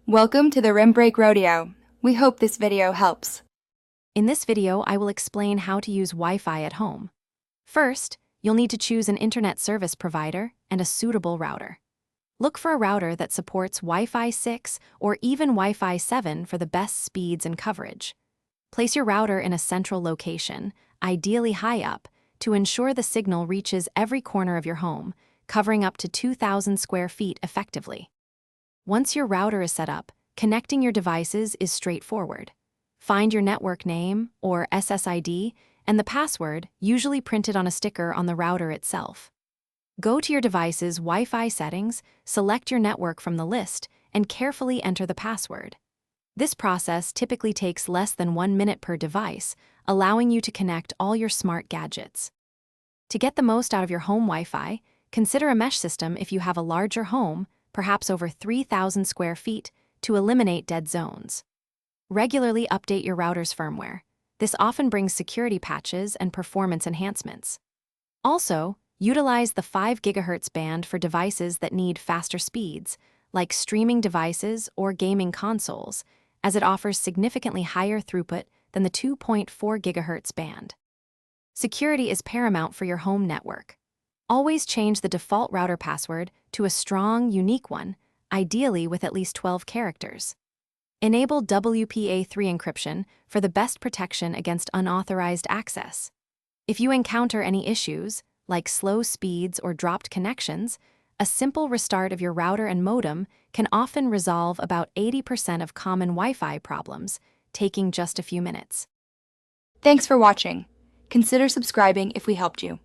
Welcome to the Rim Break Rodeo. We hope this video helps. In this video, I will explain how to use Wi-Fi at home. First, you'll need to choose an internet service provider and a suitable router. Look for a router that supports Wi-Fi 6 or even Wi-Fi 7 for the best speeds and coverage. Place your router in a central location, ideally high up, to ensure the signal reaches every corner of your home, covering up to 2,000 square feet effectively. Once your router is set up, connecting your devices is straightforward. Find your network name, or SSID, and the password, usually printed on a sticker on the router itself. Go to your device's Wi-Fi settings, select your network from the list, and carefully enter the password. This process typically takes less than 1 minute per device, allowing you to connect all your smart gadgets. To get the most out of your home Wi-Fi, consider a mesh system if you have a larger home, perhaps over 3,000 square feet, to eliminate dead zones. Regularly update your router's firmware. This often brings security patches and performance enhancements. Also, utilize the 5 GHz band for devices that need faster speeds, like streaming devices or gaming consoles, as it offers significantly higher throughput than the 2.4 GHz band. Security is paramount for your home network. Always change the default router password to a strong, unique one, ideally with at least 12 characters. Enable WPA3 encryption for the best protection against unauthorized access. If you encounter any issues, like slow speeds or dropped connections, a simple restart of your router and modem can often resolve about 80% of common Wi-Fi problems, taking just a few minutes. Thanks for watching. Consider subscribing if we helped you.